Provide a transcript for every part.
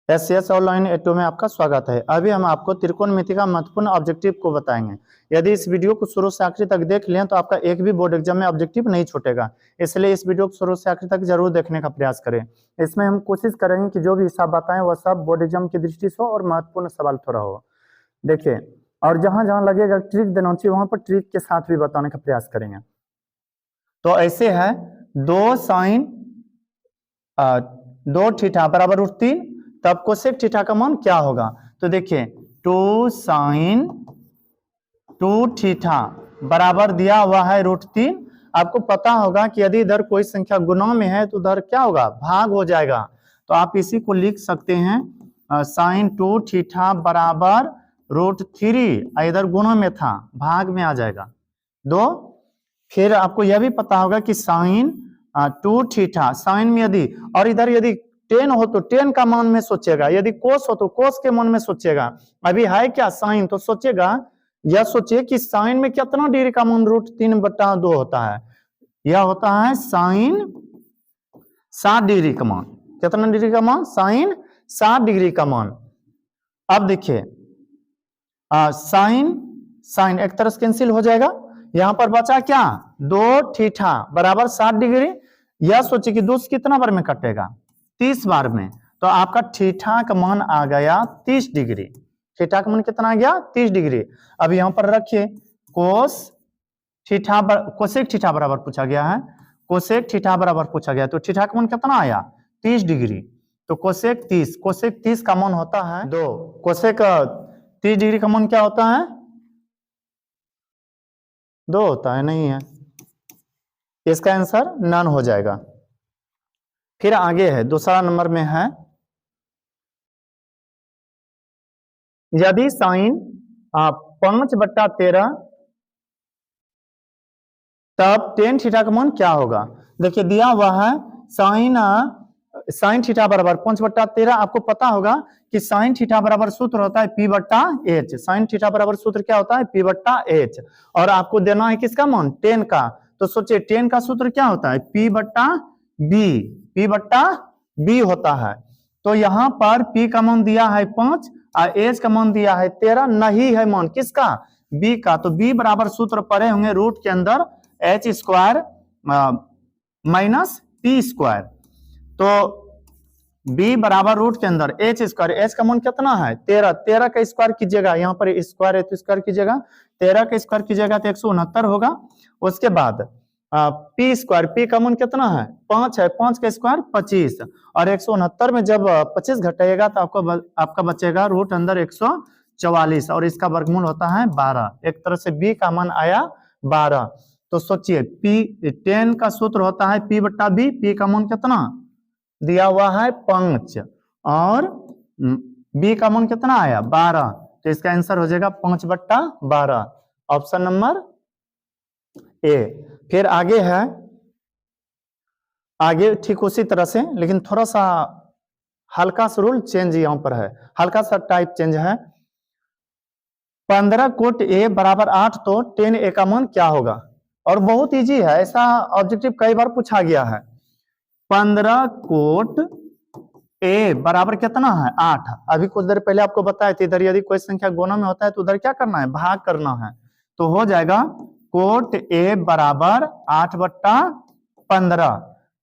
SCS online एटो में आपका स्वागत है। अभी हम आपको त्रिकोणमिति का महत्वपूर्ण ऑब्जेक्टिव को बताएंगे। यदि इस वीडियो को शुरू से आखिरी तक देख लें तो आपका एक भी बोर्ड एग्जाम में ऑब्जेक्टिव नहीं छूटेगा, इसलिए इस वीडियो को शुरू से आखिरी तक जरूर देखने का प्रयास करें। इसमें हम कोशिश करेंगे कि जो भी हिसाब बताएं वह सब बोर्ड एग्जाम की दृष्टि से हो और महत्वपूर्ण सवाल थोड़ा हो। देखिए, और जहां जहां लगेगा ट्रिक देना चाहिए वहां पर ट्रिक के साथ भी बताने का प्रयास करेंगे। तो ऐसे है 2 साइन 2 थीटा बराबर रूट 3, तब कोसेक थीटा का मान क्या होगा? तो देखिए 2 साइन 2 थीटा बराबर दिया हुआ है रूट 3। आपको पता होगा कि यदि इधर कोई संख्या गुणा में है तो उधर क्या होगा? भाग हो जाएगा। तो आप इसी को लिख सकते हैं साइन 2 थीटा बराबर रूट 3, इधर गुणा में था, भाग में आ जाएगा 2। फिर आपको यह भी पता होगा कि साइन 2 थीटा, साइन में यदि और इधर यदि टेन हो तो टेन का मान में सोचेगा, यदि कोस हो तो कोस के मान में सोचेगा। अभी है क्या साइन, तो सोचेगा, यह सोचिए कि साइन में कितना डिग्री का मान रूट 3/2 होता है। यह होता है साइन 7 डिग्री का मान। कितना डिग्री का मान? साइन 7 डिग्री का मान। अब देखिए साइन साइन एक तरह से कैंसिल हो जाएगा। यहां पर बचा क्या? 2 थीटा बराबर 7 डिग्री। यह सोचिए कि 2 कितना बार में कटेगा? 30 बार में। तो आपका थीटा का मान आ गया 30 डिग्री। थीटा का मान कितना आ गया? 30 डिग्री। अब यहां पर रखिए कोस थीटा कोसेक थीटा बराबर पूछा गया है, कोसेक थीटा बराबर पूछा गया, तो थीटा का मान कितना आया? 30 डिग्री। तो कोसेक 30 का मान होता है 2। कोसेक 30 डिग्री का मान क्या होता है? 2 होता है, नहीं है। इसका आंसर नन हो जाएगा। फिर आगे है, दूसरा नंबर में है यदि साइन 5/13 तब टेन थीटा का मान क्या होगा? देखिए दिया हुआ है साइन थीटा बराबर 5/13। आपको पता होगा कि साइन थीटा बराबर सूत्र होता है P/H। साइन थीटा बराबर सूत्र क्या होता है? P/H। और आपको देना है किसका मान? टेन का। तो सोचिए टेन का सूत्र क्या होता है? P/B। P/B होता है। तो यहाँ पर P का मान दिया है 5 और H का मान दिया है 13, नहीं है मान किसका? B का। तो B बराबर सूत्र पढ़े होंगे रूट के अंदर H² माइनस P²। तो B बराबर रूट के अंदर H², H का मान कितना है? 13। 13 का स्क्वायर कीजिएगा, यहाँ पर स्क्वायर है तो स्क्वायर कीजिएगा, 13 का स्क्वायर कीजिएगा तो 169 होगा। उसके बाद P², P का मान कितना है? 5 है, 5 का स्क्वायर 25, और 169 में जब 25 घटाइएगा तो आपका बचेगा रूट अंदर 144, और इसका वर्गमूल होता है 12। एक तरह से B का मान आया 12। तो सोचिए P10 का सूत्र होता है P/B। P का मान कितना दिया हुआ है? 5, और B का मान कितना आया? 12। तो इसका आंसर हो जाएगा 5/12, ऑप्शन नंबर ए। फिर आगे है, आगे ठीक उसी तरह से, लेकिन थोड़ा सा हल्का सा रूल चेंज यहाँ पर है, हल्का सा टाइप चेंज है। 15 कोट A बराबर 8, तो 10A का मान क्या होगा? और बहुत इजी है, ऐसा ऑब्जेक्टिव कई बार पूछा गया है। 15 कोट A बराबर कितना है? 8। अभी कुछ देर पहले आपको बताया था, इधर यदि कोई संख्या गुणा में होता है तो उधर क्या करना है? भाग करना है। तो हो जाएगा कोट A बराबर 8/15।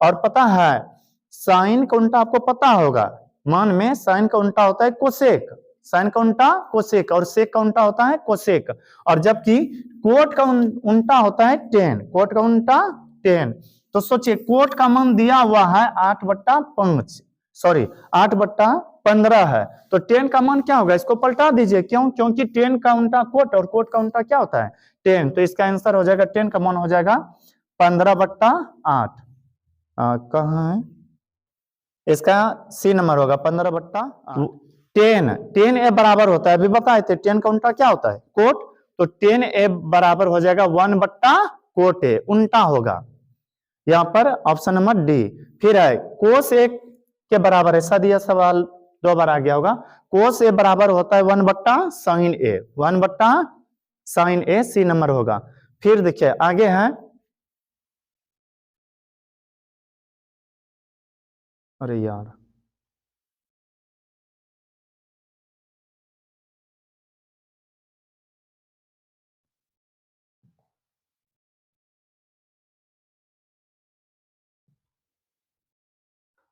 और पता है साइन का उल्टा आपको पता होगा, मान में साइन का उल्टा होता है कोसेक, साइन का उल्टा कोसेक, और सेक का उल्टा होता है कोसेक। और जबकि कोट का उल्टा होता है टेन, कोट का उल्टा टेन। तो सोचिए कोट का मान दिया हुआ है 8/5, सॉरी 8/15 है, तो 10 का मान क्या होगा? इसको पलटा दीजिए। क्यों? क्योंकि 10 का उल्टा कोट और कोट का उल्टा क्या होता है? 10। तो इसका आंसर हो जाएगा 10 का मान हो जाएगा 15/8। कहाँ है? इसका C नंबर होगा 15/8। 10A बराबर होता है, अभी बताए थे 10 का उल्टा क्या होता है? कोट। तो 10A बराबर हो जाएगा 1/कोट A, उल्टा होगा। यहाँ पर ऑप्शन नंबर डी। फिर है कोस A के बराबर, ऐसा दिया सवाल 2 बार आ गया होगा। कोस A बराबर होता है 1/साइन A, 1/साइन A, C नंबर होगा। फिर देखिए आगे है, अरे यार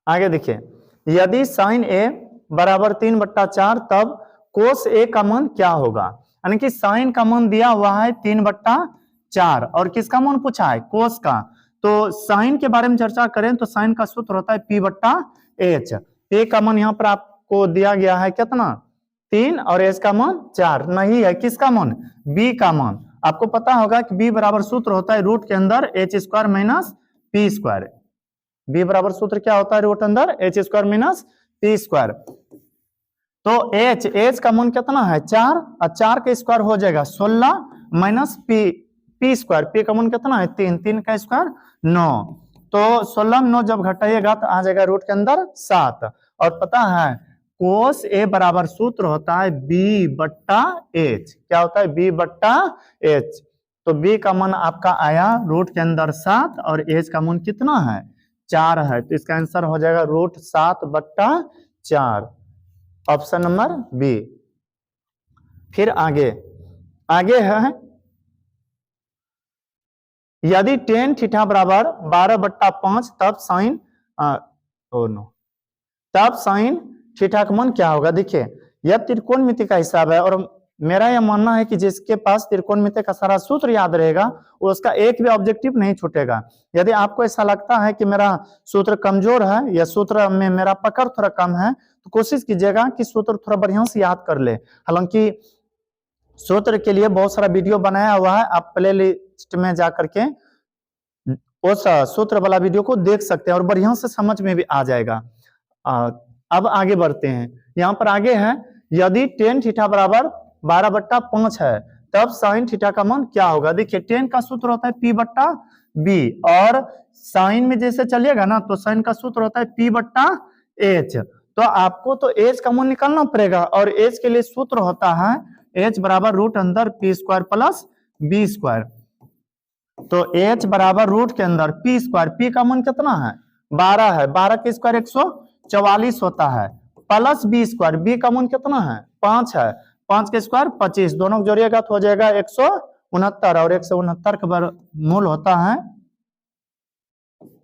आगे देखिए, यदि साइन ए बराबर 3/4 तब कोस ए का मान क्या होगा। यानी कि साइन का मान दिया हुआ है 3/4 और किसका मान पूछा है, कोस का। तो साइन के बारे में चर्चा करें तो साइन का सूत्र होता है P/H। ए का मान यहाँ पर आपको दिया गया है कितना, 3 और एच का मान 4 नहीं है, किसका मान, बी का मान। आपको पता होगा कि बी बराबर सूत्र होता है रूट के अंदर h² minus P square. B बराबर सूत्र क्या होता है, रूट अंदर h² माइनस पी स्क्वायर। तो एच का मान कितना है 4 और 4 का स्क्वायर हो जाएगा 16 माइनस पी स्क्वायर। पी का मान कितना है 3, 3 का स्क्वायर 9। तो 16 में 9 जब घटाइएगा तो आ जाएगा रूट के अंदर 7। और पता है कोस ए बराबर सूत्र होता है B/H। क्या होता है, B/H। तो बी का मान आपका आया रूट के अंदर 7 और एच का मान कितना है 4 है। तो इसका आंसर हो जाएगा रूट 7/4, ऑप्शन नंबर बी। फिर आगे है, यदि tan थीटा बराबर 12/5 तब साइन तब साइन थीटा का मान क्या होगा। देखिए यह त्रिकोणमिति का हिसाब है और मेरा यह मानना है कि जिसके पास त्रिकोणमिति का सारा सूत्र याद रहेगा वो उसका एक भी ऑब्जेक्टिव नहीं छूटेगा। यदि आपको ऐसा लगता है कि मेरा सूत्र कमजोर है या सूत्र में मेरा पकड़ थोड़ा कम है तो कोशिश कीजिएगा कि सूत्र थोड़ा बढ़िया से याद कर ले। हालांकि सूत्र के लिए बहुत सारा वीडियो बनाया हुआ है, आप प्ले लिस्ट में जा करके उस सूत्र वाला वीडियो को देख सकते हैं और बढ़िया से समझ में भी आ जाएगा। अब आगे बढ़ते हैं, यहाँ पर आगे है, यदि tan थीटा बराबर 12/5 है तब साइन थीटा का मान क्या होगा। देखिए tan का सूत्र होता है P/B और साइन में जैसे चलिएगा ना तो साइन का सूत्र होता है P/H। तो आपको तो H का मान निकालना पड़ेगा और H के लिए सूत्र होता है H बराबर रूट अंदर P² प्लस B²। तो H बराबर रूट के अंदर P², P का मान कितना है 12 है, 12 के स्क्वायर 144 होता है, प्लस B², B का मान कितना है 5 है, 5 के स्क्वायर 25, दोनों को जोड़िएगा तो हो जाएगा 169 और 169 का वर्गमूल होता है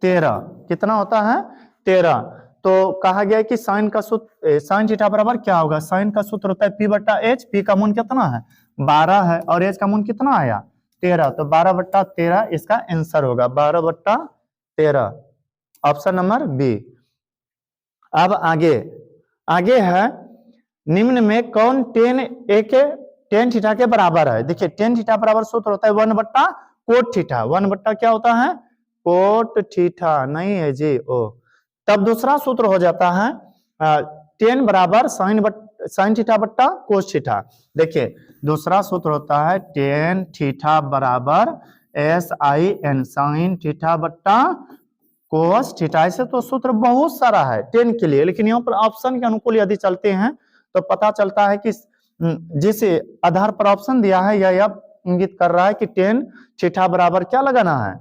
13। कितना होता है 13। तो कहा गया है कि साइन का सूत्र साइन थीटा बराबर क्या होगा, साइन का सूत्र होता है P/H। P का मान कितना है 12 है और H का मान कितना आया 13। तो 12/13 इसका आंसर होगा, 12/13, ऑप्शन नंबर बी। अब आगे है, निम्न में कौन tan थीटा के बराबर है। देखिए tan थीटा बराबर सूत्र होता है 1/cot थीटा। 1/ क्या होता है cot थीटा नहीं है जी ओ। तब दूसरा सूत्र हो जाता है tan बराबर साइन थीटा बट्टा कोस थीटा। देखिए दूसरा सूत्र होता है tan थीटा बराबर sin साइन थीटा बट्टा कोस थीटा। ऐसे तो सूत्र बहुत सारा है tan के लिए, लेकिन यहाँ पर ऑप्शन के अनुकूल यदि चलते हैं तो पता चलता है कि जिस आधार पर ऑप्शन दिया है यह इंगित कर रहा है कि tan थीटा बराबर क्या लगाना है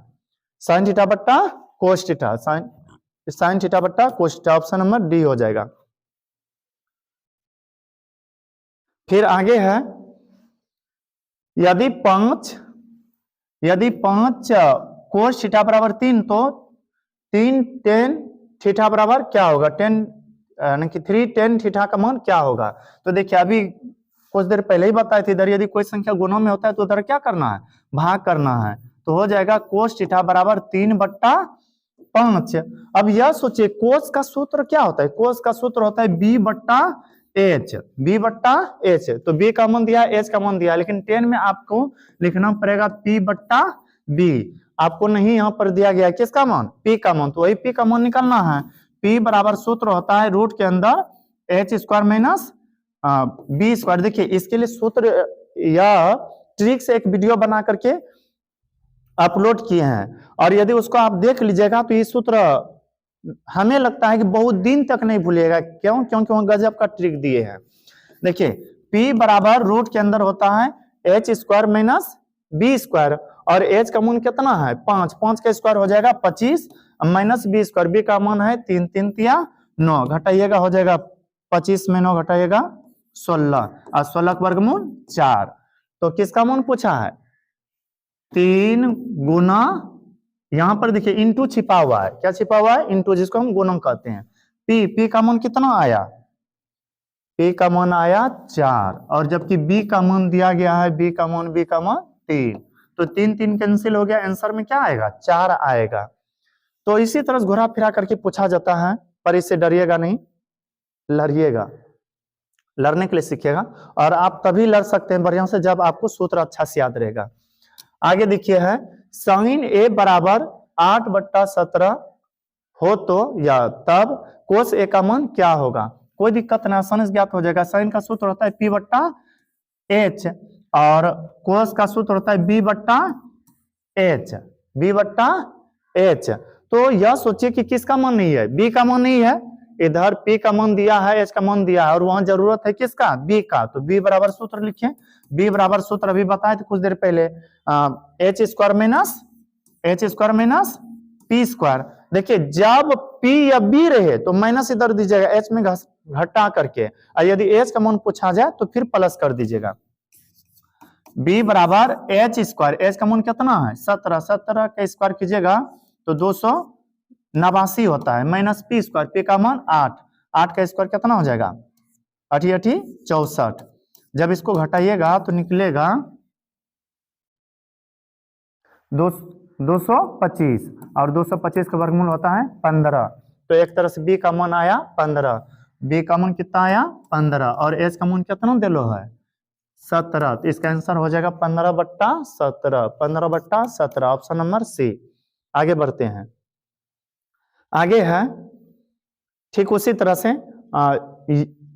साइन थीटा बट्टा कोस थीटा, साइन थीटा बट्टा cos theta, option number D हो जाएगा। फिर आगे है, यदि 5 कोस थीटा बराबर 3 तो 3 tan थीटा बराबर क्या होगा 3 tan थीटा का मान क्या होगा। तो देखिए अभी कुछ देर पहले ही बताए थे, इधर यदि कोई संख्या गुणों में होता है तो उधर क्या करना है भाग करना है। तो हो जाएगा कोस थीटा बराबर 3/5। अब यह सोचिए कोस का सूत्र क्या होता है, कोस का सूत्र होता है B/H। B/H तो B का मान दिया H का मान दिया, लेकिन tan में आपको लिखना पड़ेगा P/B। आपको नहीं यहाँ पर दिया गया किसका मान P का मान, तो वही P का मान निकालना है। P बराबर सूत्र होता है रूट के अंदर H² माइनस B²। देखिए इसके लिए सूत्र या ट्रिक से एक वीडियो बना करके अपलोड किए हैं और यदि उसको आप देख लीजिएगा तो ये सूत्र हमें लगता है कि बहुत दिन तक नहीं भूलिएगा। क्यों, क्योंकि वहां गजब का ट्रिक दिए हैं। देखिए P बराबर रूट के अंदर होता है H² माइनस B² और H का मान कितना है 5, 5 का स्क्वायर हो जाएगा 25 माइनस B², B का मान है 3, 3 तिया 9, घटाइएगा हो जाएगा 25 में 9 घटाइएगा 16 और 16 का वर्गमूल 4। तो किसका मान पूछा है 3 गुना, यहां पर देखिए इंटू छिपा हुआ है, क्या छिपा हुआ है इंटू, जिसको हम गुणन कहते हैं। पी का मान कितना आया, पी का मान आया 4, और जबकि बी का मान दिया गया है, बी का मान 3, तो 3 3 कैंसिल हो गया, आंसर में क्या आएगा 4 आएगा। तो इसी तरह घुरा फिरा करके पूछा जाता है, पर इससे डरिएगा नहीं, लड़िएगा, लड़ने के लिए सीखिएगा, और आप तभी लड़ सकते हैं बढ़िया से जब आपको सूत्र अच्छा से याद रहेगा। आगे देखिए है साइन ए बराबर 8/17 हो तो या तब कोस ए का मान क्या होगा। कोई दिक्कत ना, आसानी से ज्ञात हो जाएगा। साइन का सूत्र होता है P/H और कोस का सूत्र होता है B/H, B/H। तो यह सोचिए कि किसका मान नहीं है, B का मान नहीं है, इधर P का मान दिया है, H का मान दिया है, और वहां जरूरत है किसका, B का। तो B बराबर सूत्र लिखिए, B बराबर सूत्र अभी बताए थे कुछ देर पहले, H² माइनस P²। देखिए जब P या B रहे तो माइनस इधर दीजिएगा, H में घटा करके, और यदि H का मान पूछा जाए तो फिर प्लस कर दीजिएगा। B बराबर H², H का मान कितना है 17, 17 का स्क्वायर कीजिएगा तो 289 होता है, माइनस P², P का मान 8, 8 का स्क्वायर कितना हो जाएगा 8 8 64। जब इसको घटाइएगा तो निकलेगा 225, और 225 का वर्गमूल होता है 15। तो एक तरह से B का मान आया 15, B का मान कितना आया 15, और H का मान कितना दिलो है 17। तो इसका आंसर हो जाएगा 15/17, 15/17, ऑप्शन नंबर सी। आगे बढ़ते हैं, आगे है ठीक उसी तरह से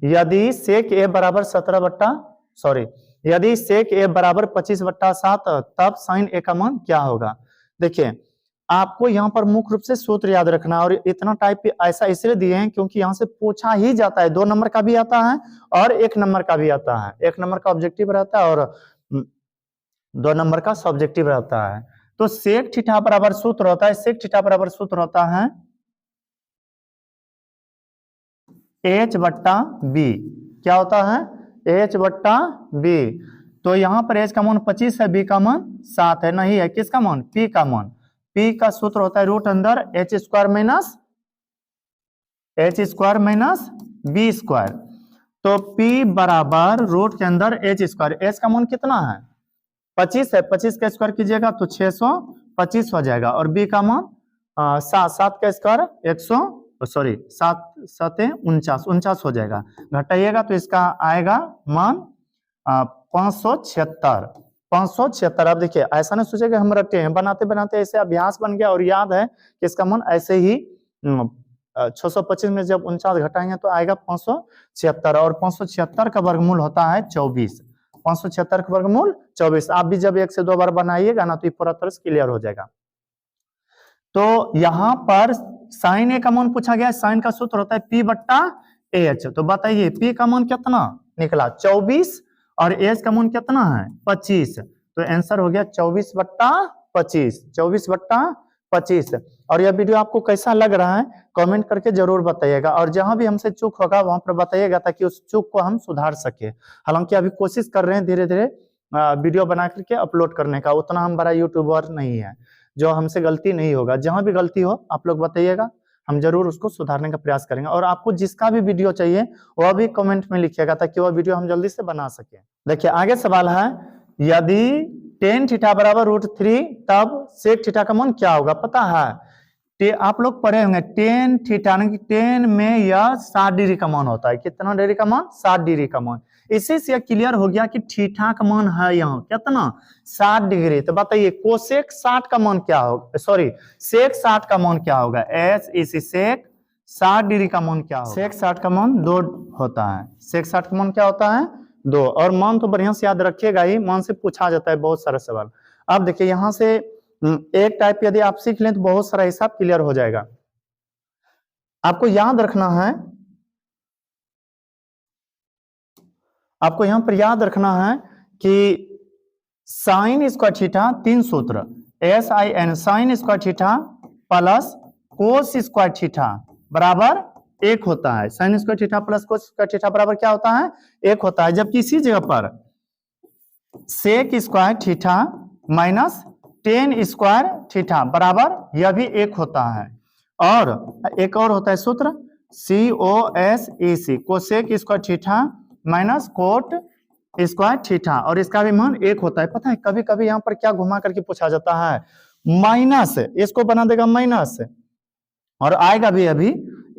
यदि सेक ए बराबर 25/7 तब साइन ए का मान क्या होगा। देखिए आपको यहाँ पर मुख्य रूप से सूत्र याद रखना, और इतना टाइप ऐसा इसलिए दिए हैं क्योंकि यहाँ से पूछा ही जाता है, 2 नंबर का भी आता है और 1 नंबर का भी आता है। 1 नंबर का ऑब्जेक्टिव रहता है और 2 नंबर का सब्जेक्टिव रहता है। तो सेक थीटा बराबर सूत्र होता है, सेक थीटा बराबर सूत्र होता है H/B। क्या होता है H/B। तो यहाँ पर H का मान 25 है, B का मान 7 है, नहीं है किसका मान P का मान। P का सूत्र होता है रूट अंदर H² माइनस B²। तो P बराबर रूट के अंदर H², H का मान कितना है 25 है, 25 का स्क्वायर कीजिएगा तो 625 हो जाएगा, और B का मान 7 का स्क्वायर 49 हो जाएगा। घटाइएगा तो इसका आएगा मान 576। अब देखिए ऐसा नहीं सोचेगा हम रटे हैं, बनाते बनाते ऐसे अभ्यास बन गया और याद है कि इसका मान ऐसे ही 625 में जब 49 घटाएंगे तो आएगा 576, और 576 का वर्गमूल होता है 24। 576 का वर्गमूल 24। आप भी जब 1 से 2 बार बनाइएगा ना तो ये पूरा तरह से क्लियर हो जाएगा। तो यहाँ पर साइन ए का मान पूछा गया, साइन का सूत्र होता है P/H। तो बताइए P का मान कितना निकला 24, और H का मान कितना है 25। तो आंसर हो गया 24/25, 24/25। और यह वीडियो आपको कैसा लग रहा है कमेंट करके जरूर बताइएगा, और जहां भी हमसे चूक होगा वहां पर बताइएगा ताकि उस चूक को हम सुधार सके। हालांकि अभी कोशिश कर रहे हैं धीरे धीरे वीडियो बना करके अपलोड करने का, उतना हम बड़ा यूट्यूबर नहीं है जो हमसे गलती नहीं होगा। जहां भी गलती हो आप लोग बताइएगा, हम जरूर उसको सुधारने का प्रयास करेंगे। और आपको जिसका भी वीडियो चाहिए वह भी कमेंट में लिखिएगा ताकि वह वीडियो हम जल्दी से बना सके। देखिए आगे सवाल है, यदि tan थीटा बराबर √3 तब सेक थीटा का मान क्या होगा। पता है आप लोग पढ़े होंगे tan थीटा, tan में यह 60 डिग्री का मान होता है। कितना डिग्री का मान 60 डिग्री का मान। इसी से क्लियर हो गया कि थीटा का मान है यहाँ कितना 60 डिग्री। तो बताइए कोसेक 60 का मान क्या होगा, सॉरी सेक 60 का मान क्या होगा। सेक 60 डिग्री का मान क्या होगा। सेक 60 का मान 2 होता है, सेक 60 का मान क्या होता है 2। और मान तो बढ़िया से याद रखिएगा ही, मान से पूछा जाता है बहुत सारा सवाल। अब देखिए यहाँ से एक टाइप यदि आप सीख लें तो बहुत सारा हिसाब क्लियर हो जाएगा। आपको याद रखना है, आपको यहां पर याद रखना है कि साइन स्क्वायर थीटा 3 सूत्र SIN sign square theta plus cos square theta बराबर 1 होता है। Sign square theta plus cos square theta बराबर क्या होता है 1 होता है। जबकि इसी जगह पर sec square theta minus tan square theta बराबर यह भी 1 होता है। और एक और होता है सूत्र COSEC cosec square theta minus cot square theta, और इसका भी मान 1 होता है। पता है कभी कभी यहाँ पर क्या घुमा करके पूछा जाता है, माइनस, इसको बना देगा माइनस और आएगा भी अभी,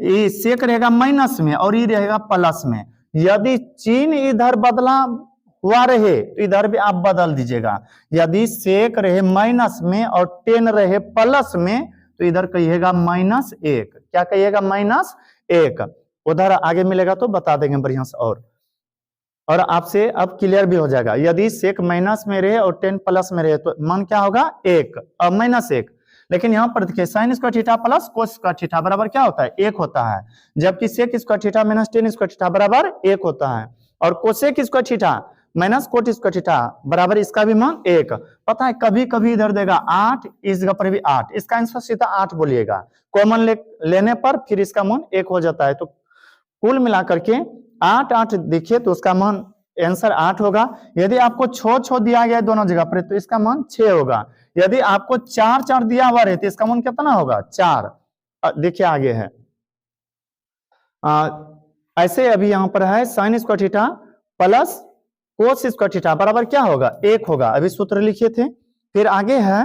ये सेक रहेगा माइनस में और ये रहेगा प्लस में। यदि चिन्ह इधर बदला हुआ रहे तो इधर भी आप बदल दीजिएगा। यदि सेक रहे माइनस में और 10 रहे प्लस में तो इधर कहिएगा -1। क्या कहिएगा? -1। उधर आगे मिलेगा तो बता देंगे बढ़िया से। और आपसे अब क्लियर भी हो जाएगा। यदि सेक माइनस में रहे और 10 प्लस में रहे तो मान क्या होगा? 1 और -1। लेकिन यहाँ पर देखिए sine square theta plus cos square theta बराबर क्या होता है? 1 होता है। जबकि sec square theta minus 10 square theta बराबर 1 होता है। और cosec square theta minus cot square theta बराबर इसका भी मान 1। पता है कभी कभी इधर देगा 8, इस जगह पर भी 8, इसका आंसर सीधा 8 बोलिएगा। कॉमन लेने पर फिर इसका मान 1 हो जाता है। तो कुल मिलाकर के 8 देखिए तो उसका मान आंसर 8 होगा। यदि आपको 6 दिया गया है दोनों जगह पर तो इसका मान 6 होगा। यदि आपको 4 दिया हुआ है तो इसका मान कितना होगा? 4। देखिए आगे है ऐसे अभी यहां पर है sign square theta plus cos square theta बराबर क्या होगा? 1 होगा। अभी सूत्र लिखे थे। फिर आगे है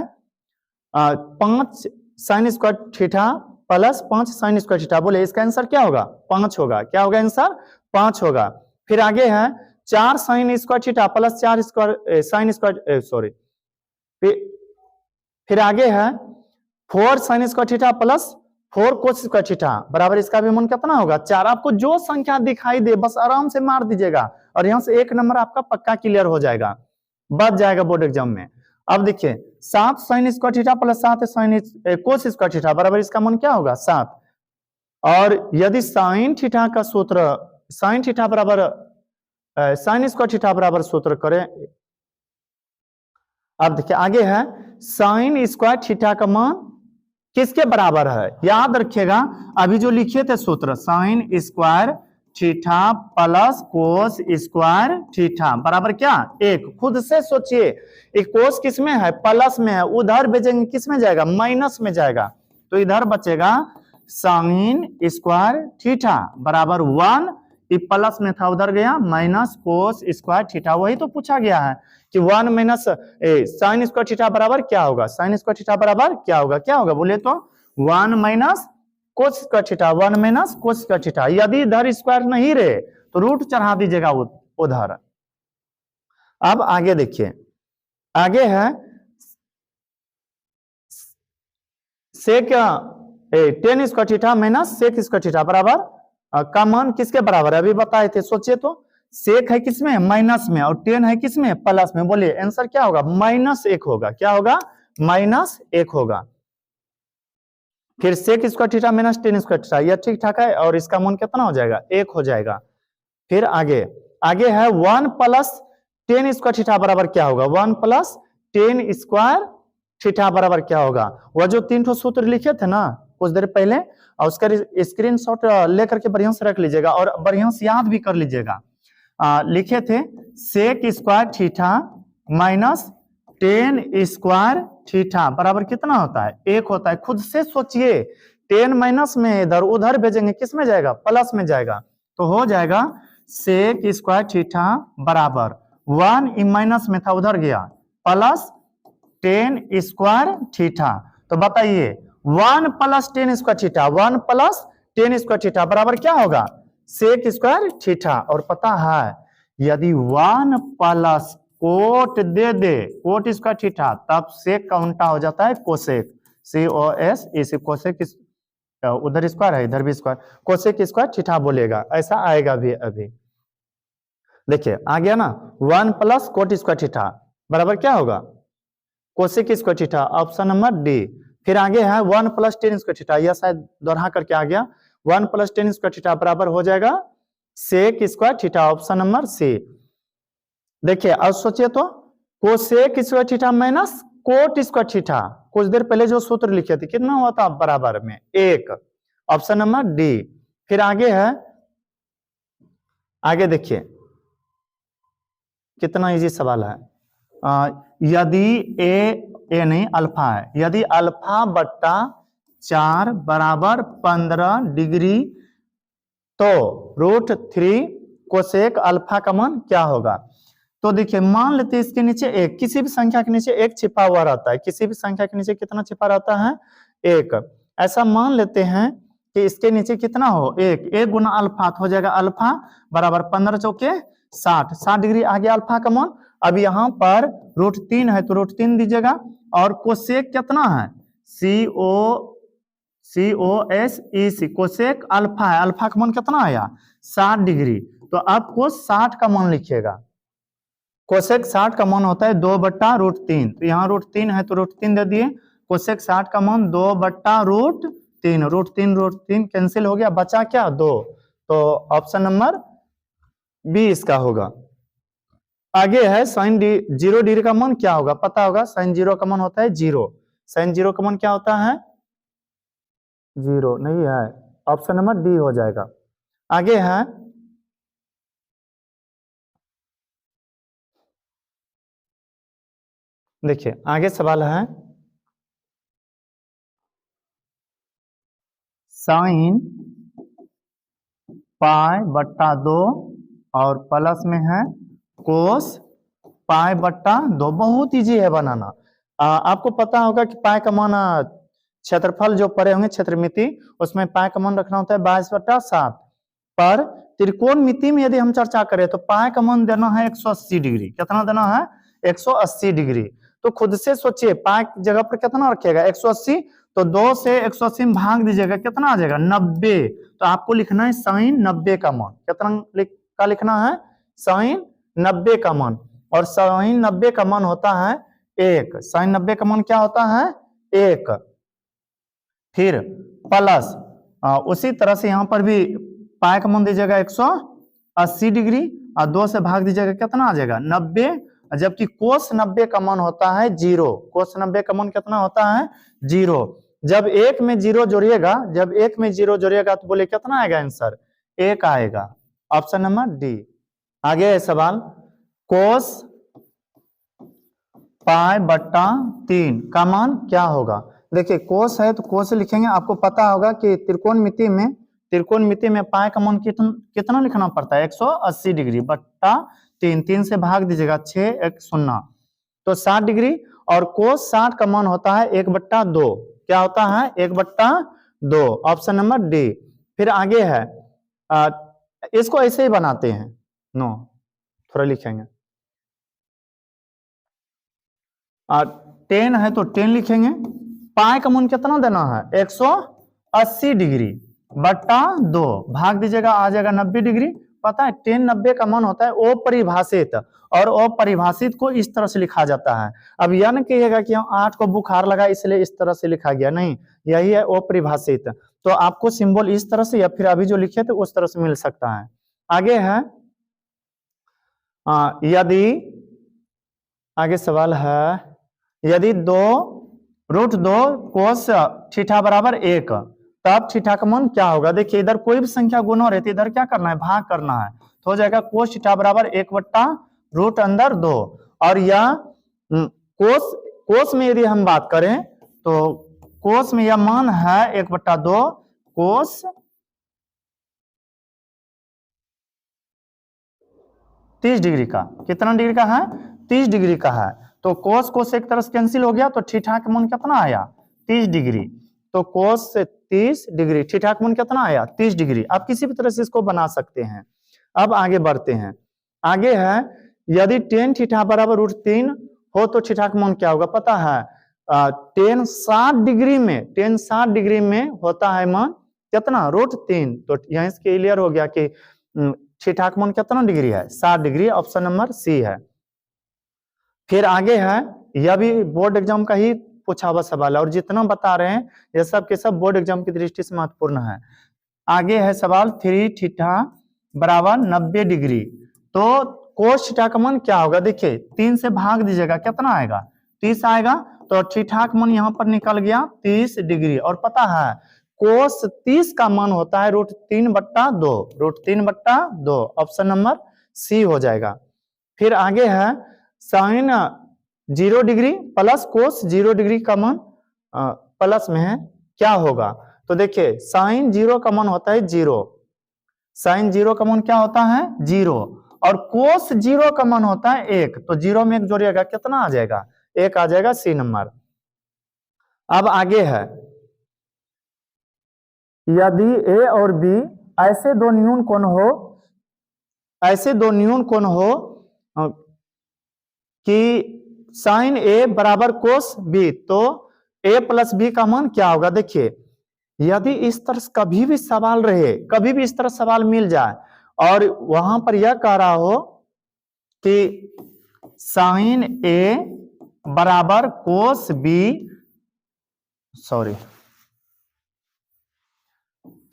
5 sign square theta plus 5 sign square theta. बोले इसका आंसर क्या होगा? 5 होगा। क्या होगा आंसर? 5 होगा। फिर आगे है 4 sign square theta plus 4 square sine square sorry फिर आगे है 4 साइन स्क्वायर थीटा प्लस 4 कोस स्क्वायर थीटा बराबर इसका भी मान कितना होगा? 4। आपको जो संख्या दिखाई दे बस आराम से मार दीजिएगा और यहां से 1 नंबर आपका पक्का क्लियर हो जाएगा, बच जाएगा बोर्ड एग्जाम में। अब देखिए 7 sign square theta plus 7 sine cos square theta बराबर इसका मान क्या होगा? 7। और यदि साइन थीटा का सूत्र साइन थीटा बराबर साइन स्क्वायर थीटा बराबर सूत्र करें। अब देखिए आगे है साइन स्क्वायर थीटा का मान किसके बराबर है? याद रखिएगा अभी जो लिखे थे सूत्र sign square theta plus cos square theta बराबर क्या? 1। खुद से सोचिए एक कोस किस में है? प्लस में है। उधर भेजेंगे किस में जाएगा? माइनस में जाएगा। तो इधर बचेगा साइन स्क्वायर थीटा बराबर 1। प्लस में था उधर गया माइनस कोस स्क्वायर थीटा। वही तो पूछा गया है कि 1 माइनस साइन स्क्वायर थीटा बराबर क्या होगा? साइन स्क्वायर थीटा बराबर क्या होगा? क्या होगा बोले तो 1 minus cos square theta, 1 minus cos square theta. यदि इधर स्क्वायर नहीं रहे तो रूट चढ़ा दीजिएगा उधर। अब आगे देखिए आगे है sec 10 square theta minus sec square theta बराबर का मान किसके बराबर है? अभी बताए थे। सोचिए तो सेक है किसमें? माइनस में और 10 है किसमें? प्लस में। बोलिए आंसर क्या होगा? -1 होगा। क्या होगा? -1 होगा। फिर sec square theta minus 10 square theta यह ठीक ठाक है और इसका मान कितना हो जाएगा? 1 हो जाएगा। फिर आगे है 1 प्लस 10 स्क्वायर थीटा बराबर क्या होगा? 1 प्लस 10 स्क्वायर थीटा बराबर क्या होगा? वह जो 3 सूत्र लिखे थे ना कुछ देर पहले, और उसका स्क्रीनशॉट लेकर के बढ़िया से रख लीजिएगा और बढ़िया से याद भी कर लीजिएगा। लिखे थे sec square theta minus 10 square theta बराबर कितना होता है? 1 होता है। खुद से सोचिए 10 माइनस में इधर उधर भेजेंगे किस में जाएगा? प्लस में जाएगा। तो हो जाएगा सेक स्क्वायर थीटा बराबर 1 माइनस में था उधर गया प्लस 10 स्क्वायर थीटा। तो बताइए 1 plus 10 square theta 1 plus 10 square theta बराबर क्या होगा? Sec square theta. और पता है यदि 1 प्लस कोट दे दे कोट स्क्वायर थीटा तब सेक का उल्टा हो जाता है कोसेक। COS इसे कोसेक उधर स्क्वायर है इधर भी स्क्वायर, कोसेक स्क्वायर थीटा बोलेगा। ऐसा आएगा भी अभी। देखिए आ गया ना 1 प्लस कोट स्क्वायर थीटा बराबर क्या होगा? Cosec square theta. Option number D. फिर आगे है 1 प्लस 10 स्क्वायर थीटा। यह शायद दोहरा करके आ गया। 1 प्लस 10 स्क्वायर थीटा बराबर हो जाएगा sec square theta. Option number C. देखिए अब सोचिए तो cosec square theta minus cot square theta कुछ देर पहले जो सूत्र लिखे थे कितना हुआ था बराबर में? 1। Option number D. फिर आगे है आगे देखिए कितना इजी सवाल है। यदि ए नहीं अल्फा है, यदि अल्फा बट्टा 4 बराबर 15 डिग्री तो √3 कोसेक अल्फा का मान क्या होगा। तो देखिए मान लेते हैं इसके नीचे एक, किसी भी संख्या के नीचे एक छिपा हुआ रहता है, किसी भी संख्या के नीचे कितना छिपा रहता है, एक। ऐसा मान लेते हैं कि इसके नीचे कितना हो, एक गुना अल्फा हो जाएगा, अल्फा बराबर 15 चौके 60, 60 डिग्री आ गया अल्फा का मान। अब यहाँ पर √3 है तो √3 दीजिएगा, और कोसेक कितना है, COSEC कोसेक अल्फा है, अल्फा का मान कितना आया 60 डिग्री। तो आपको 60 का मान लिखिएगा, कोसेक 60 का मान होता है 2/√3, तो यहाँ √3 है तो √3 दे दिए, कोसेक 60 का मान 2/√3, √3 कैंसिल हो गया, बचा क्या 2, तो ऑप्शन नंबर बी इसका होगा। आगे है साइन 0 डिग्री का मान क्या होगा, पता होगा, साइन 0 का मान होता है 0, साइन 0 का मान क्या होता है 0, नहीं है, ऑप्शन नंबर डी हो जाएगा। आगे है देखिए आगे सवाल है साइन π/2 और प्लस में है कोस π/2, बहुत इजी है बनाना। आपको पता होगा कि पाई का मान क्षेत्रफल जो पड़े होंगे क्षेत्रमिति, उसमें पाई का मान रखना होता है 22/7, पर त्रिकोणमिति में यदि हम चर्चा करें तो पाई का मान देना है 180 डिग्री, कितना देना है 180 डिग्री। तो खुद से सोचिए पाई की जगह पर कितना रखिएगा 180, तो 2 से 180 में भाग दीजिएगा, कितना आ जाएगा 90। तो आपको लिखना है साइन 90 का मान, कितना का लिखना है साइन 90 का मान, और साइन 90 का मान होता है 1, साइन 90 का मान क्या होता है 1। फिर प्लस उसी तरह से यहाँ पर भी पाई का मान दीजिएगा 180 डिग्री, और 2 से भाग दीजिएगा, कितना आ जाएगा 90, जबकि कोस 90 का मान होता है 0, कोस 90 का मान कितना होता है 0। जब एक में 0 जोड़िएगा, जब एक में 0 जोड़िएगा तो बोले कितना आएगा आंसर 1 आएगा, ऑप्शन नंबर डी। आगे है सवाल कोस π/3 का मान क्या होगा। देखिए कोस है तो कोस लिखेंगे, आपको पता होगा कि त्रिकोणमिति में पाई का मान कितना लिखना पड़ता है 180 डिग्री बट्टा 3, 3 से भाग दीजिएगा 6 1 0, तो 60 डिग्री, और कोस 60 का मान होता है 1/2, क्या होता है 1/2, ऑप्शन नंबर डी। फिर आगे है इसको ऐसे ही बनाते हैं, नो थोड़ा लिखेंगे, 10 है तो 10 लिखेंगे, पाई का मान कितना देना है 180 डिग्री बट्टा 2, भाग दीजिएगा आ जाएगा 90 डिग्री। पता है 10 90 का मान होता है अपरिभाषित, और अपरिभाषित को इस तरह से लिखा जाता है। अब यह न कहिएगा कि हम 8 को बुखार लगा इसलिए इस तरह से लिखा गया, नहीं, यही है अपरिभाषित। तो आपको सिंबल इस तरह से या फिर अभी जो लिखे थे उस तरह से मिल सकता है। आगे है यदि आगे सवाल है यदि 2√2 कोस थीटा बराबर 1, तब थीटा का मान क्या होगा। देखिए इधर कोई भी संख्या गुना रहती है, इधर क्या करना है भाग करना है, तो हो जाएगा कोस थीटा बराबर 1/√2, और यह कोस में यदि हम बात करें तो कोस में यह मान है 1/2 कोस 30 डिग्री का, कितना डिग्री का है 30 डिग्री का है। तो कोस एक तरह से कैंसिल हो गया, तो थीटा का मान कितना आया 30 डिग्री, तो कोस से 30 डिग्री, थीटा का मान कितना आया 30 डिग्री। आप किसी भी तरह से इसको बना सकते हैं। अब आगे बढ़ते हैं, आगे है यदि tan थीटा बराबर √3 हो तो थीटा का मान क्या होगा। पता है tan 60 डिग्री में होता है मान कितना √3, तो यहाँ से क्लियर हो गया कि थीटा का मान कितना डिग्री है 60 डिग्री, ऑप्शन नंबर सी है। फिर आगे है यह भी बोर्ड एग्जाम का ही पूछा हुआ सवाल है, और जितना बता रहे हैं ये सब के सब बोर्ड एग्जाम की दृष्टि से महत्वपूर्ण है। आगे है सवाल 3 थीटा बराबर 90 डिग्री, तो कोस थीटा का मान क्या होगा। देखिए 3 से भाग दीजिएगा, कितना आएगा 30 आएगा, तो थीटा का मान यहाँ पर निकल गया 30 डिग्री। और पता है कोस 30 का मान होता है √3/2, ऑप्शन नंबर सी हो जाएगा। फिर आगे है sine 0 degree plus cos 0 degree का मान प्लस में है क्या होगा। तो देखिए साइन 0 का मान होता है 0, साइन 0 का मान क्या होता है 0, और कोस 0 का मान होता है 1, तो 0 में 1 जोड़िएगा कितना आ जाएगा 1 आ जाएगा, सी नंबर। अब आगे है, यदि ए और बी ऐसे दो न्यून कोण हो, ऐसे दो न्यून कोण हो कि साइन ए बराबर कोस बी, तो ए प्लस बी का मान क्या होगा। देखिए यदि इस तरह कभी भी सवाल रहे, कभी भी इस तरह सवाल मिल जाए और वहां पर यह कह रहा हो कि साइन ए बराबर कोस बी, सॉरी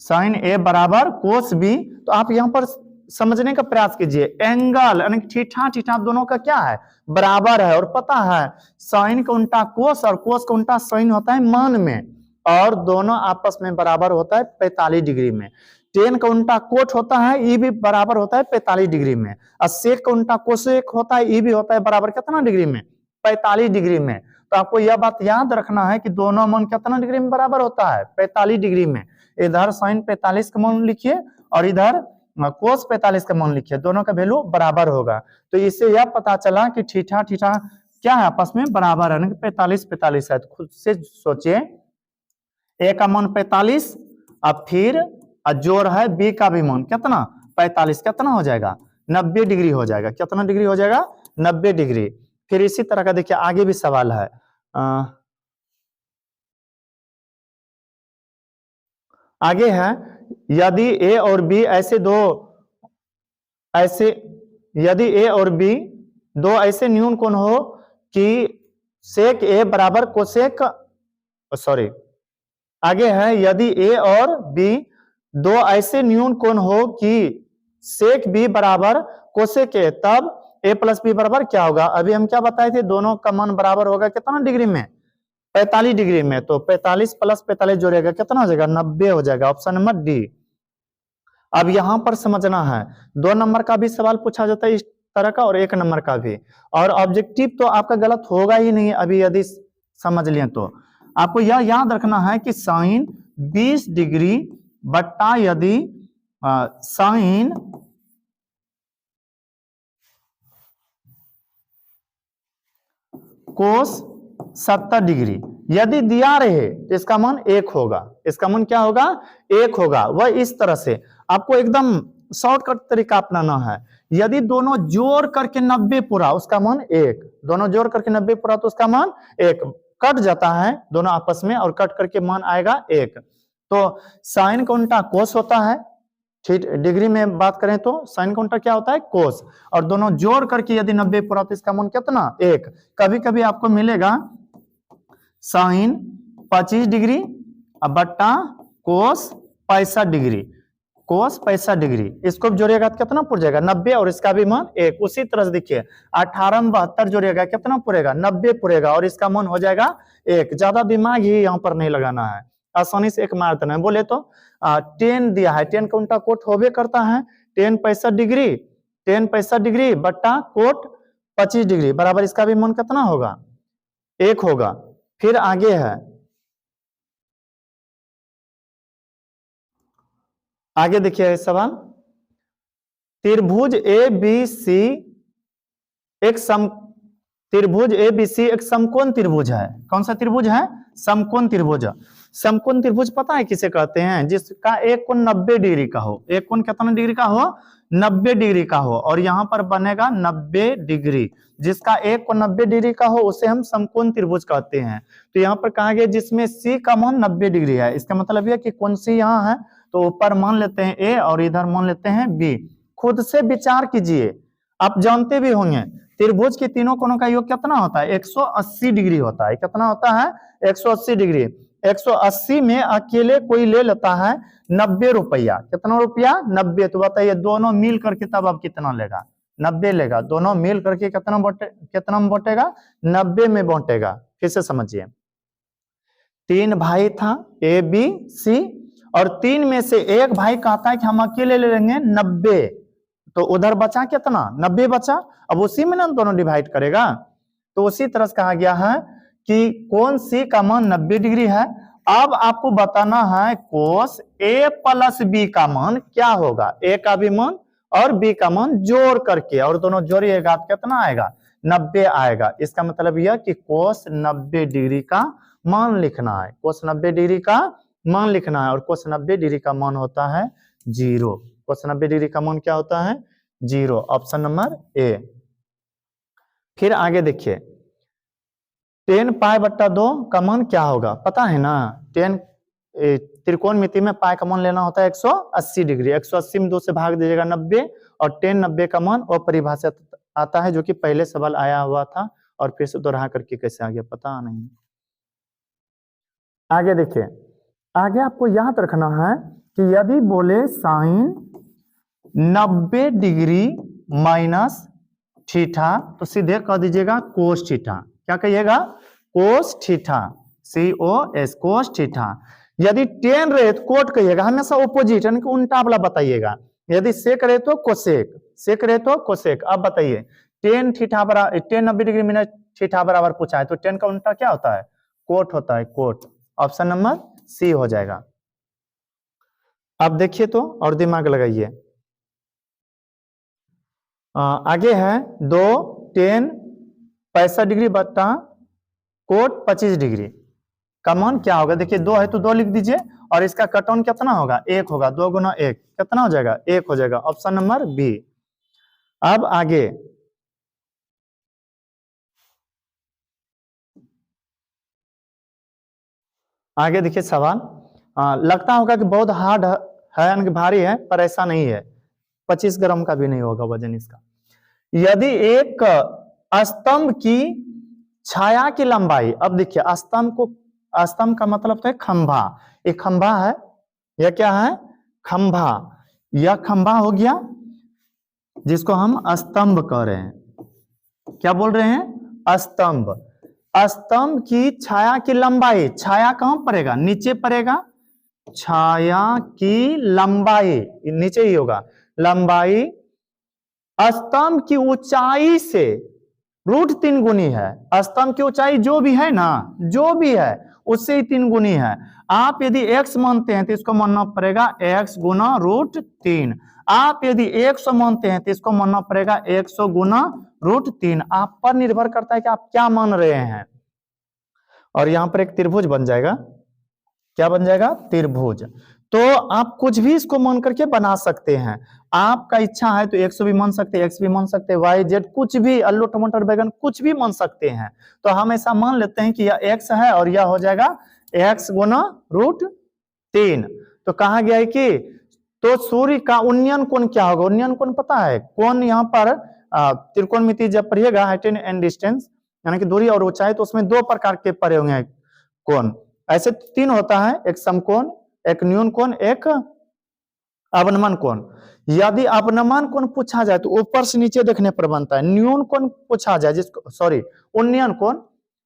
साइन ए बराबर कोस बी, तो आप यहां पर समझने का प्रयास कीजिए, एंगल यानी थीटा थीटा दोनों का क्या है बराबर है, और पता है साइन का उल्टा कोस और कोस का उल्टा साइन होता है मान में, और दोनों आपस में बराबर होता है 45 डिग्री में। टेन का उल्टा कोट होता है, ई भी बराबर होता है 45 डिग्री में, और सेक का उल्टा कोसेक होता है, ई भी होता है बराबर कितना डिग्री में 45 डिग्री में। तो आपको यह बात याद रखना है कि दोनों मान कितना डिग्री में बराबर होता है 45 डिग्री में। इधर साइन 45 का मान लिखिए और इधर कोस 45 का मान लिखिए, दोनों का वैल्यू बराबर होगा। तो इससे यह पता चला कि थीटा थीटा क्या है आपस में बराबर है, 45 45 है। तो खुद से सोचिए, ए का मान 45, अब फिर जोड़ है बी का भी मान कितना 45, कितना हो जाएगा 90 डिग्री हो जाएगा। कितना डिग्री हो जाएगा 90 डिग्री। फिर इसी तरह का देखिए आगे भी सवाल है, आगे है, यदि ए और बी ऐसे दो यदि ए और बी दो ऐसे न्यून कोण हो कि सेक ए बराबर कोसेक, सॉरी आगे है, यदि ए और बी दो ऐसे न्यून कोण हो कि सेक बी बराबर कोसेक ए, तब ए प्लस बी बराबर क्या होगा। अभी हम क्या बताए थे, दोनों का मान बराबर होगा कितना डिग्री में 45 डिग्री में, तो 45 प्लस 45 जोड़ेगा कितना हो जाएगा 90 हो जाएगा, ऑप्शन नंबर डी। अब यहां पर समझना है, 2 नंबर का भी सवाल पूछा जाता है इस तरह का और 1 नंबर का भी, और ऑब्जेक्टिव तो आपका गलत होगा ही नहीं अभी यदि समझ लें तो। आपको यह याद रखना है कि साइन 20 डिग्री बट्टा यदि साइन कोस 70 डिग्री यदि दिया रहे तो इसका मान 1 होगा। इसका मान क्या होगा 1 होगा। वह इस तरह से आपको एकदम शॉर्टकट तरीका अपनाना है। यदि दोनों जोड़ करके 90 पूरा उसका मान 1, दोनों जोड़ करके 90 पूरा तो उसका मान 1, कट जाता है दोनों आपस में और कट करके मान आएगा 1। तो साइन का उल्टा कोस होता है, ठीक डिग्री में बात करें तो साइन का उल्टा क्या होता है कोस, और दोनों जोड़ करके यदि 90 पूरा तो इसका मान कितना 1। कभी कभी आपको मिलेगा साइन 25 डिग्री बट्टा कोस 65 डिग्री, कोस 65 डिग्री, इसको जोड़िएगा तो कितना पुर जाएगा 90, और इसका भी मान 1। उसी तरह से देखिए 18 में 72 जोड़िएगा कितना पुरेगा 90 पुरेगा, और इसका मान हो जाएगा 1। ज्यादा दिमाग ही यहाँ पर नहीं लगाना है, आसानी से एक मार देना है। बोले तो 10 दिया है, 10 का उल्टा कोट होबे करता है 10 65 डिग्री, 10 65 डिग्री बट्टा कोट 25 डिग्री बराबर इसका भी मान कितना होगा 1 होगा। फिर आगे है, आगे देखिए सवाल, त्रिभुज ए बी सी एक त्रिभुज ए बी सी एक समकोण त्रिभुज है। कौन सा त्रिभुज है समकोण त्रिभुज। समकोण त्रिभुज पता है किसे कहते हैं, जिसका एक कोण 90 डिग्री का हो। एक कोण कितना डिग्री का हो 90 डिग्री का हो, और यहाँ पर बनेगा 90 डिग्री। जिसका एक कोण 90 डिग्री का हो उसे हम समकोण त्रिभुज कहते हैं। तो यहाँ पर कहा गया जिसमें सी का मान 90 डिग्री है, इसका मतलब यह कि कौन सी यहाँ है, तो ऊपर मान लेते हैं ए और इधर मान लेते हैं बी। खुद से विचार कीजिए, आप जानते भी होंगे त्रिभुज के तीनों कोणों का योग कितना होता है 180 डिग्री होता है। कितना होता है 180 डिग्री। 180 में अकेले कोई ले लेता है 90 रुपया। कितना रुपया 90। तो बताइए दोनों मिल करके तब अब कितना लेगा 90 लेगा। दोनों मिल करके कितना में बांटेगा 90 में बांटेगा। फिर से समझिए, 3 भाई था ए बी सी, और 3 में से एक भाई कहता है कि हम अकेले ले लेंगे 90, तो उधर बचा कितना 90 बचा। अब उसी में ना दोनों डिवाइड करेगा। तो उसी तरह से कहा गया है कि कौन सी का मान 90 डिग्री है अब आपको बताना है कोस ए प्लस बी का मान क्या होगा, ए का भी मान और बी का मान जोड़ करके, और दोनों जोड़िएगा तो कितना आएगा, 90 आएगा। इसका मतलब यह कि कोस 90 डिग्री का मान लिखना है, कोस 90 डिग्री का मान लिखना है, और कोस 90 डिग्री का मान होता है 0। कोस 90 डिग्री का मान क्या होता है, 0, ऑप्शन नंबर ए। फिर आगे देखिए, 10 पाई बट्टा 2 का मान क्या होगा, पता है ना, 10 त्रिकोणमिति में पाई का मान लेना होता है 180 डिग्री, 180 में 2 से भाग दीजिएगा 90, और 10 90 का मान अपरिभाषित आता है, जो कि पहले सवाल आया हुआ था, और फिर से दोहरा करके कैसे आ गया पता नहीं। आगे देखिए, आगे आपको याद रखना है कि यदि बोले साइन 90 डिग्री माइनस थीटा, तो सीधे कह दीजिएगा कोस थीटा। क्या कहिएगा, cos theta, COS, cos theta. यदि टेन रहे तो कोट कहिएगा, हमेशा ऑपोजिट यानी कि उल्टा वाला बताइएगा। यदि सेक रहे तो कोसेक, सेक रहे तो कोसेक। अब बताइए, टेन थीटा बराबर 10 90 डिग्री माइनस थीटा बराबर पूछा है, तो 10 का उल्टा क्या होता है, कोट होता है, कोट। ऑप्शन नंबर सी हो जाएगा। अब देखिए तो और दिमाग लगाइए। आगे है 2 10 65 डिग्री बट्टा कोट 25 डिग्री का मान क्या होगा। देखिए 2 है तो 2 लिख दीजिए, और इसका कट ऑन कितना होगा, 1 होगा, 2 गुना 1 कितना हो जाएगा, 1 हो जाएगा, ऑप्शन नंबर बी। अब आगे देखिए सवाल, लगता होगा कि बहुत हार्ड है यानी कि भारी है, पर ऐसा नहीं है, 25 ग्राम का भी नहीं होगा वजन इसका। यदि एक स्तंभ की छाया की लंबाई, अब देखिए स्तंभ का मतलब है खंभा, एक खंभा है, यह क्या है, खंभा, यह खंभा हो गया जिसको हम स्तंभ कह रहे हैं। क्या बोल रहे हैं, स्तंभ। स्तंभ की छाया की लंबाई, छाया कहां पड़ेगा, नीचे पड़ेगा, छाया की लंबाई नीचे ही होगा, लंबाई स्तंभ की ऊंचाई से √3 गुनी है। स्तंभ की ऊंचाई जो भी है ना, जो भी है उससे ही 3 गुनी है। आप यदि x मानते हैं तो इसको मानना पड़ेगा x गुना √3। आप यदि 100 मानते हैं तो इसको मानना पड़ेगा 100 गुना √3। आप पर निर्भर करता है कि आप क्या मान रहे हैं। और यहां पर एक त्रिभुज बन जाएगा, क्या बन जाएगा, त्रिभुज। तो आप कुछ भी इसको मान करके बना सकते हैं। आपका इच्छा है तो 100 भी मान सकते हैं, x भी मान सकते हैं, y z कुछ भी, आलू टमाटर बैगन कुछ भी मान सकते हैं। तो हम ऐसा मान लेते हैं कि यह x है और यह हो जाएगा x गुना √3। तो कहा गया है कि तो सूर्य का उन्नयन कोण क्या होगा, उन्नयन कोण पता है, कोण यहाँ पर त्रिकोणमिति जब पढ़िएगा हाइट एंड डिस्टेंस यानी कि दूरी और ऊंचाई, तो उसमें 2 प्रकार के पढ़े होंगे कोण। ऐसे 3 होता है, एक समकोण, एक न्यून कोण, एक अवनमन कोण। यदि अवनमन कोण पूछा जाए तो ऊपर से नीचे देखने पर बनता है। न्यून कोण पूछा जाए, जिसको सॉरी उन्नयन कोण,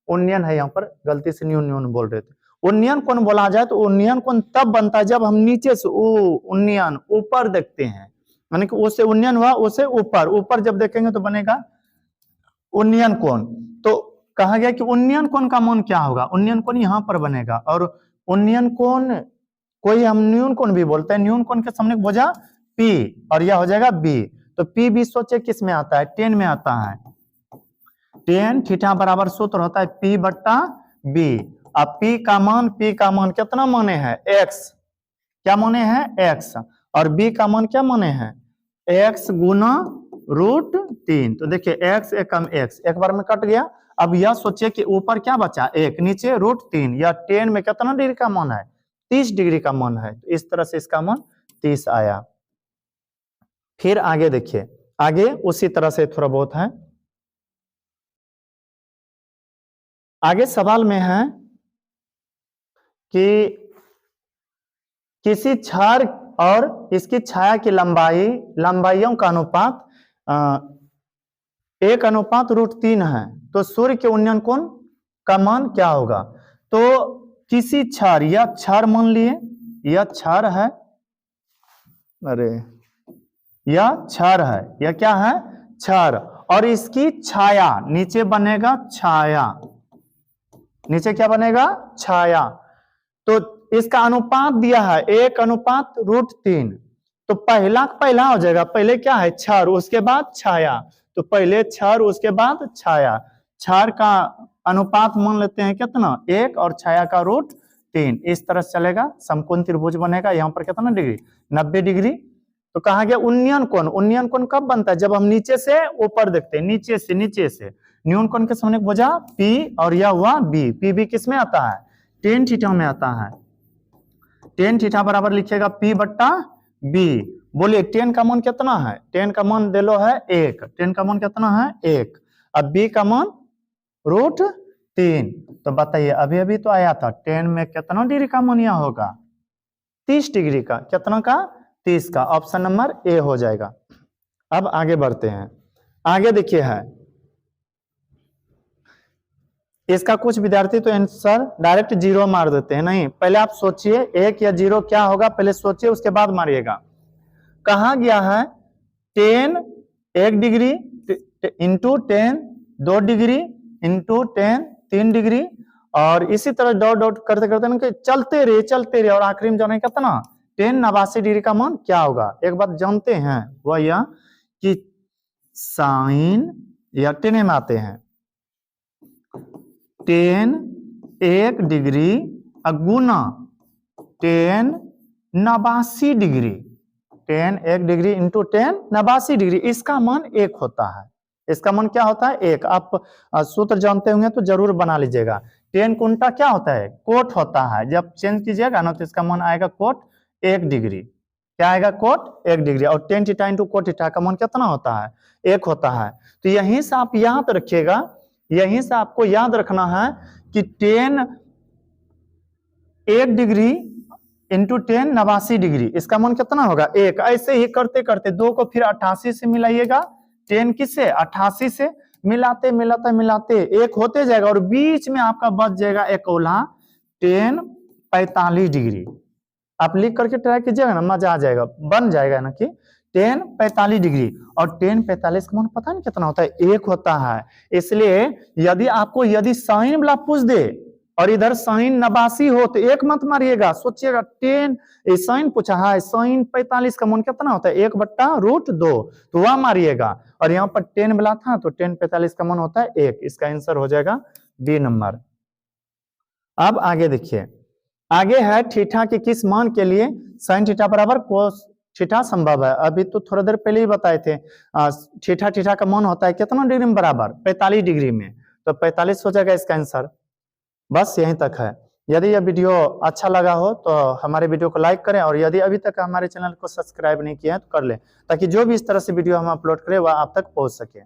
उन्नयन है यहाँ पर, गलती से न्यून बोल रहे थे। उन्नयन कोण बोला जाए तो उन्नयन कोण तब बनता है जब हम नीचे से उन्नयन ऊपर देखते हैं, यानी कि उससे उन्नयन हुआ, उससे ऊपर, ऊपर जब देखेंगे तो बनेगा उन्नयन कोण। तो कहा गया कि उन्नयन कोण का मान क्या होगा, उन्नयन कोण यहाँ पर बनेगा, और उन्नयन कोण कोई हम न्यून कोण भी बोलते हैं, न्यून कोण के सामने बोझा P और यह हो जाएगा B। तो P भी सोचे किस में आता है, 10 में आता है। 10 थीटा बराबर सूत्र होता है P बट्टा B। अब P का मान कितना माने हैं, x, क्या माने हैं, x, और B का मान क्या माने हैं, x गुना √3। तो देखिए x एक कम x एक बार में कट गया। अब यह सोचिए कि ऊपर क्या बचा, 1, नीचे √3, या 10 में कितना डिग्री का मान है, 30 डिग्री का मान है। तो इस तरह से इसका मान 30 आया। फिर आगे देखिए, आगे उसी तरह से थोड़ा बहुत है। आगे सवाल में है कि किसी छड़ और इसकी छाया की लंबाइयों का अनुपात 1:√3 है, तो सूर्य के उन्नयन कोण का मान क्या होगा। तो किसी छड़, यह छड़ मान लिए, यह छड़ है, अरे यह छड़ है, यह क्या है, छड़, और इसकी छाया नीचे बनेगा, छाया नीचे क्या बनेगा, छाया। तो इसका अनुपात दिया है 1:√3। तो पहला हो जाएगा, पहले क्या है क्षार, उसके बाद छाया। तो पहले क्षार उसके बाद छाया। क्षार का अनुपात मान लेते हैं कितना 1 और छाया का √3। इस तरह से चलेगा, समकोण त्रिभुज बनेगा। यहाँ पर कितना डिग्री 90 डिग्री। तो कहा गया उन्नयन कोण। उन्नयन कोण कब बनता है, जब हम नीचे से ऊपर देखते हैं, नीचे से न्यून कोण के सामने भुजा P और यह हुआ B। P भी किस में आता है, tan थीटा में आता है। tan थीटा बराबर लिखिएगा P/B। बोलिए tan का मान कितना है, tan का मान दे लो है 1। tan का मान कितना है 1। अब B का मान √3। तो बताइए अभी तो आया था, tan में कितना डिग्री का मान यह होगा 30 डिग्री का। कितना का 30 का। ऑप्शन नंबर ए हो जाएगा। अब आगे बढ़ते हैं। आगे देखिए है, इसका कुछ विद्यार्थी तो आंसर डायरेक्ट 0 मार देते हैं। नहीं, पहले आप सोचिए 1 या 0 क्या होगा, पहले सोचिए उसके बाद मारिएगा। कहा गया है tan 1 degree into tan 2 degree into tan 3 degree, और इसी तरह डॉट डॉट करते करते चलते रहे और आखिरी में जाने कितना tan 89 डिग्री का मान क्या होगा। एक बात जानते हैं वह यह कि साइन या tan में आते हैं tan 1 डिग्री गुना tan 89 degree. tan 1 degree into tan 89 degree, इसका मान 1 होता है। इसका मान क्या होता है 1। आप सूत्र जानते होंगे तो जरूर बना लीजिएगा। tan का उल्टा क्या होता है, कोट होता है। जब चेंज कीजिएगा ना तो इसका मान आएगा कोट 1 डिग्री। क्या आएगा कोट 1 डिग्री। और tan theta into cot theta का मान कितना होता है 1 होता है। तो यहीं से आप याद रखिएगा, यहीं से आपको याद रखना है कि tan 1 degree into tan 89 degree, इसका मान कितना होगा 1। ऐसे ही करते करते 2 को फिर 88 से मिलाइएगा, tan किससे 88 से, मिलाते मिलाते मिलाते 1 होते जाएगा और बीच में आपका बच जाएगा एक औला tan 45 डिग्री। आप लिख करके ट्राई कीजिएगा ना, मजा आ जाएगा, बन जाएगा ना कि tan 45 डिग्री। और tan 45 का मान पता नहीं कितना होता है 1 होता है। इसलिए यदि साइन वाला पूछ दे और इधर साइन 89 हो तो 1 मत मारिएगा, सोचिएगा tan साइन पूछा है, साइन 45 का मान कितना होता है 1/√2, तो वह मारिएगा। और यहाँ पर tan वाला था तो tan 45 का मान होता है 1। इसका आंसर हो जाएगा बी नंबर। अब आगे देखिए, आगे है थीटा के किस मान के लिए साइन थीटा बराबर कोस थीटा संभव है। अभी तो थोड़ा देर पहले ही बताए थे, थीटा का मान होता है कितना डिग्री में बराबर 45 डिग्री में। तो 45 हो जाएगा इसका आंसर। बस यहीं तक है। यदि यह वीडियो अच्छा लगा हो तो हमारे वीडियो को लाइक करें, और यदि अभी तक हमारे चैनल को सब्सक्राइब नहीं किया है तो कर लें, ताकि जो भी इस तरह से वीडियो हम अपलोड करें वह आप तक पहुंच सके।